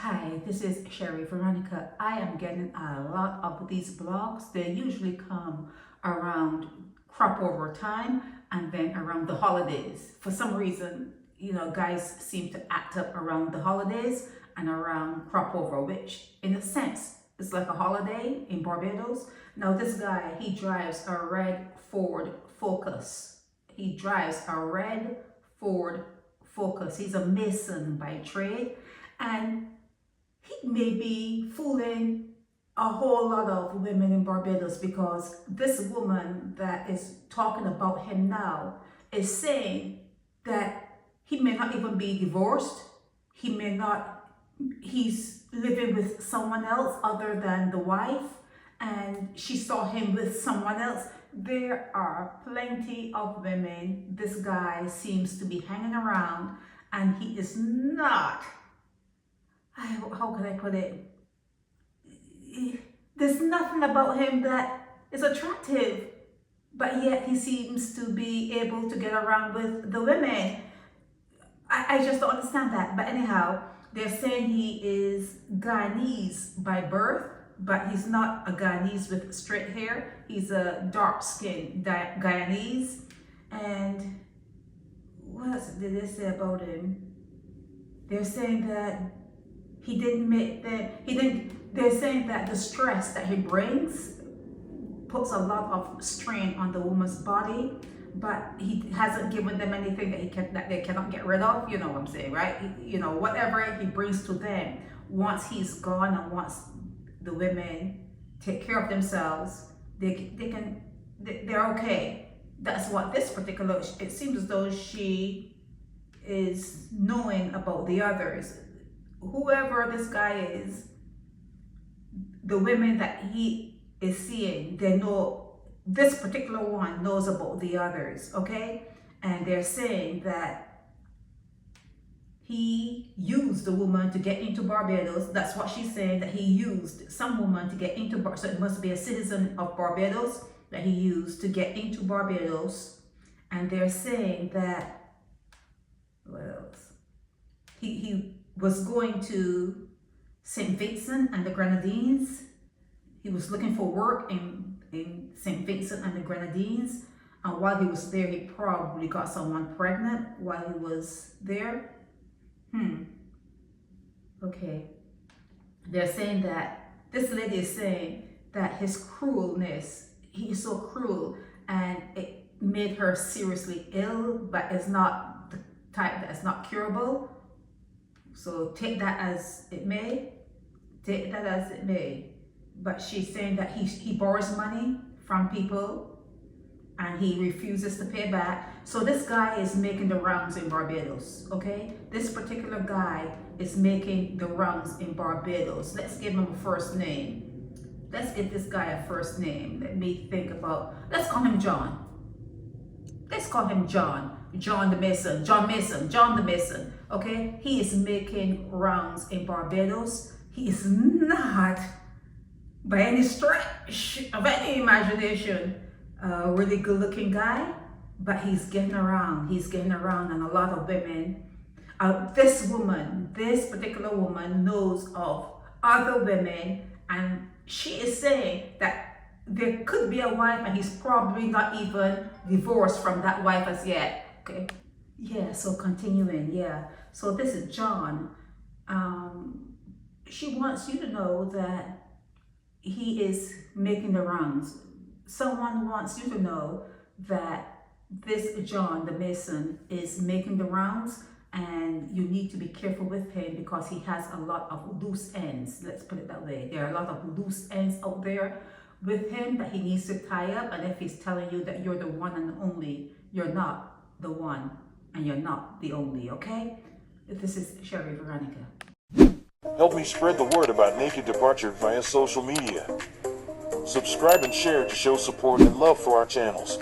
Hi, this is Sherry Veronica. I am getting a lot of these blogs. They usually come around crop over time and then around the holidays. For some reason, guys seem to act up around the holidays and around crop over, which in a sense is like a holiday in Barbados. Now this guy, he drives a red Ford Focus. He drives a red Ford Focus. He's a mason by trade, and he may be fooling a whole lot of women in Barbados, because this woman that is talking about him now is saying that he may not even be divorced. He's living with someone else other than the wife, and she saw him with someone else. There are plenty of women this guy seems to be hanging around, and he is not, how can I put it? There's nothing about him that is attractive, but yet he seems to be able to get around with the women. I just don't understand that. But anyhow, they're saying he is Guyanese by birth, but he's not a Guyanese with straight hair. He's a dark-skinned Guyanese. And what else did they say about him? They're saying that they're saying that the stress that he brings puts a lot of strain on the woman's body, but he hasn't given them anything that they cannot get rid of. You know what I'm saying, right? Whatever he brings to them, once he's gone and once the women take care of themselves, they're okay. That's what this particular, it seems as though she is knowing about the others. Whoever this guy is, the women that he is seeing, they know, this particular one knows about the others, okay? And they're saying that he used the woman to get into Barbados. That's what she's saying, that he used some woman to get into Barbados. So it must be a citizen of Barbados that he used to get into Barbados. And they're saying that, what else? He was going to St. Vincent and the Grenadines. He was looking for work in St. Vincent and the Grenadines. And while he was there, he probably got someone pregnant while he was there. Okay. They're saying that, this lady is saying that his cruelness, he's so cruel, and it made her seriously ill, but it's not the type that is not curable. So take that as it may. Take that as it may. But she's saying that he borrows money from people and he refuses to pay back. So this guy is making the rounds in Barbados, okay? This particular guy is making the rounds in Barbados. Let's give him a first name. Let's give this guy a first name. Let me think about, let's call him John. Let's call him John. John the Mason, John the Mason, okay? He is making rounds in Barbados. He is not, by any stretch of any imagination, a really good looking guy, but he's getting around, and a lot of women, this particular woman knows of other women, and she is saying that there could be a wife and he's probably not even divorced from that wife as yet. Okay. Yeah, so continuing, yeah. So this is John. She wants you to know that he is making the rounds. Someone wants you to know that this John the Mason is making the rounds, and you need to be careful with him because he has a lot of loose ends. Let's put it that way. There are a lot of loose ends out there with him that he needs to tie up. And if he's telling you that you're the one and only, you're not the one and you're not the only, okay? This is Sherry Veronica. Help me spread the word about Naked Departure via social media. Subscribe and share to show support and love for our channels.